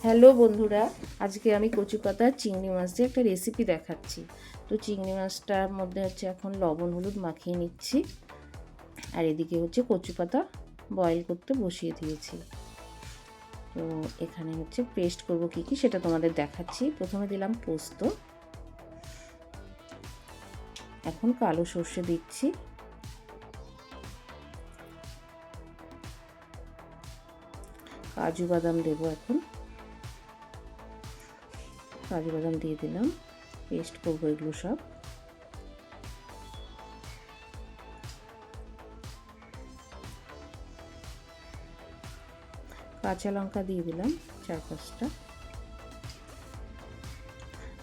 Hello বন্ধুরা, আজকে আমি কচু পাতা চিংড়ি মাছ দিয়ে একটা রেসিপি দেখাচ্ছি। তো চিংড়ি মাছটার মধ্যে হচ্ছে এখন লবণ হলুদ মাখিয়ে নিচ্ছি, আর এদিকে হচ্ছে কচু পাতা বয়েল করতে বসিয়ে দিয়েছি। তো এখানে হচ্ছে পেস্ট করব কী কী সেটা তোমাদের দেখাচ্ছি। প্রথমে দিলাম পোস্ত, এখন কালো সর্ষে দিচ্ছি, কাজু বাদাম দেবো, এখন কাজু বাদাম দিয়ে দিলাম, পেস্ট করবো এগুলো সব। কাঁচা লঙ্কা দিয়ে দিলাম 4-5টা,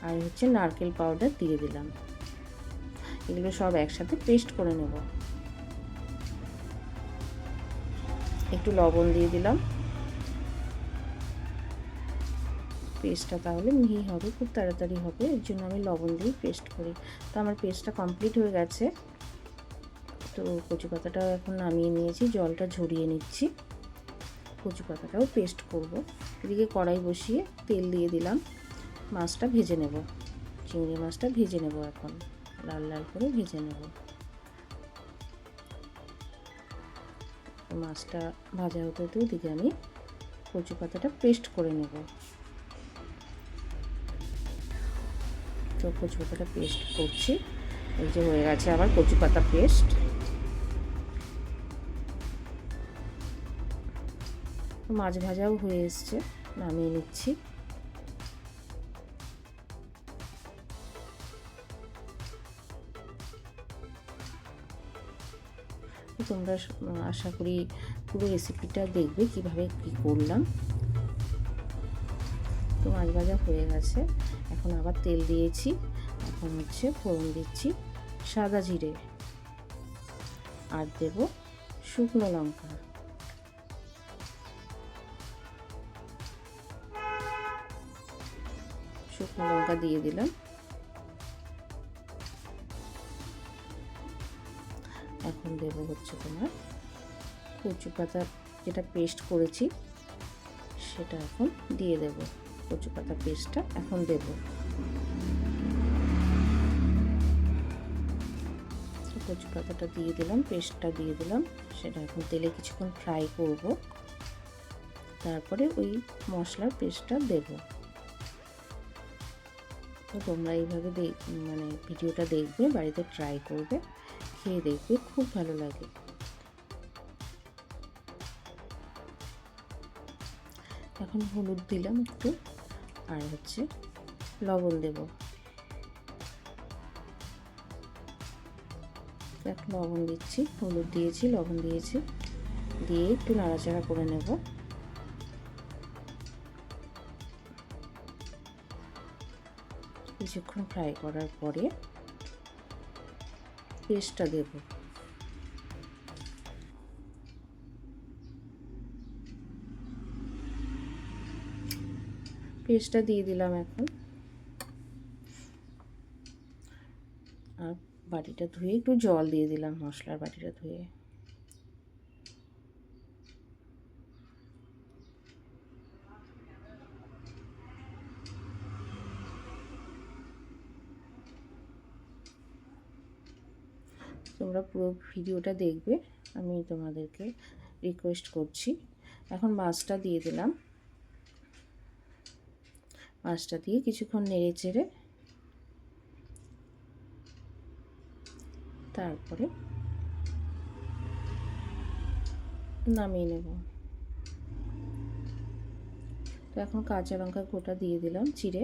আর হচ্ছে নারকেল পাউডার দিয়ে দিলাম। এগুলো সব একসাথে পেস্ট করে নেব। একটু লবণ দিয়ে দিলাম, পেস্টটা তাহলে মিহি হবে, খুব তাড়াতাড়ি হবে, এর জন্য আমি লবণ দিয়ে পেস্ট করি। তো আমার পেস্টটা কমপ্লিট হয়ে গেছে। তো কচু পাতাটাও এখন নামিয়ে নিয়েছি, জলটা ঝরিয়ে নিচ্ছি। কচু পাতাটাও পেস্ট করব। এদিকে কড়াই বসিয়ে তেল দিয়ে দিলাম, মাছটা ভেজে নেব। চিংড়ি মাছটা ভেজে নেব, এখন লাল লাল করে ভেজে নেব। মাছটা ভাজা হতে হতে ওদিকে আমি কচু পাতাটা পেস্ট করে নেব। তো কচু পাতাটা পেস্ট করছি, এই যে হয়ে গেছে আবার কচু পাতা পেস্ট। মাছ ভাজাও হয়ে এসছে, নামিয়ে নিচ্ছি। তোমরা আশা করি পুরো রেসিপিটা দেখবে কিভাবে কি করলাম। তো মাছ ভাজা হয়ে গেছে, এখন আবার তেল দিয়েছি, এখন হচ্ছে ফোড়ন দিচ্ছি সাদা জিরে, আর দেব শুকনো লঙ্কা, শুকনো লঙ্কা দিয়ে দিলাম। এখন দেব হচ্ছে তোমার কচু পাতা যেটা পেস্ট করেছি সেটা এখন দিয়ে দেব। কচু পাতা পেস্টটা এখন দেব। কচু পাতাটা দিয়ে দিলাম, পেস্টটা দিয়ে দিলাম, সেটা এখন তেলে কিছুক্ষণ ফ্রাই করব, তারপরে ওই মশলার পেস্টটা দেব। তো তোমরা এইভাবে মানে ভিডিওটা দেখবে, বাড়িতে ট্রাই করবে, খেয়ে দেখবে, খুব ভালো লাগে। এখন হলুদ দিলাম একটু, আর হচ্ছে লবণ দেব। একটু লবণ দিচ্ছি, হলুদ দিয়েছি, লবণ দিয়েছি, দিয়ে একটু নাড়াচাড়া করে নেব। কিছুক্ষণ ফ্রাই করার পরে পেস্টটা দেব। পেস্টটা দিয়ে দিলাম এখন, আর বাটিটা ধুয়ে একটু জল দিয়ে দিলাম, মশলার বাটিটা ধুয়ে। তোমরা পুরো ভিডিওটা দেখবে, আমি তোমাদেরকে রিকোয়েস্ট করছি। এখন মাছটা দিয়ে দিলাম, মাছটা দিয়ে কিছুক্ষণ নেড়ে চেড়ে তারপরে নামিয়ে নেব। তো এখন কাঁচা লঙ্কা গোটা দিয়ে দিলাম চিড়ে,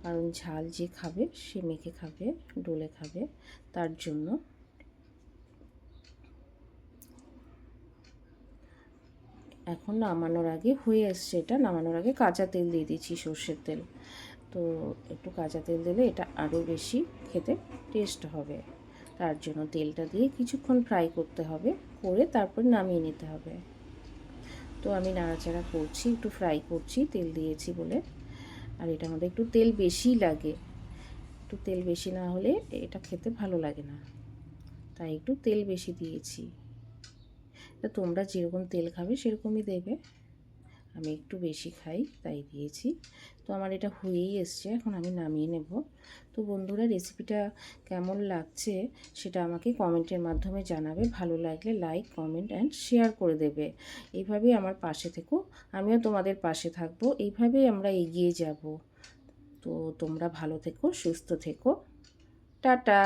কারণ ঝাল যে খাবে সে মেখে খাবে, ডোলে খাবে, তার জন্য। এখন নামানোর আগে হয়ে এসছে, এটা নামানোর আগে কাঁচা তেল দিয়ে দিচ্ছি, সর্ষের তেল। তো একটু কাঁচা তেল দিলে এটা আরও বেশি খেতে টেস্ট হবে, তার জন্য তেলটা দিয়ে কিছুক্ষণ ফ্রাই করতে হবে, করে তারপর নামিয়ে নিতে হবে। তো আমি নাড়াচাড়া করছি, একটু ফ্রাই করছি, তেল দিয়েছি বলে। আর এটার মধ্যে একটু তেল বেশি লাগে, একটু তেল বেশি না হলে এটা খেতে ভালো লাগে না, তাই একটু তেল বেশি দিয়েছি। তা তোমরা যেরকম তেল খাবে সেরকমই দেবে। আমি একটু বেশি খাই তাই দিয়েছি। তো আমার এটা হয়েই এসছে, এখন আমি নামিয়ে নেব। তো বন্ধুরা, রেসিপিটা কেমন লাগছে সেটা আমাকে কমেন্টের মাধ্যমে জানাবে। ভালো লাগলে লাইক, কমেন্ট অ্যান্ড শেয়ার করে দেবে। এইভাবেই আমার পাশে থেকো, আমিও তোমাদের পাশে থাকবো। এইভাবেই আমরা এগিয়ে যাব। তো তোমরা ভালো থেকো, সুস্থ থেকো। টাটা।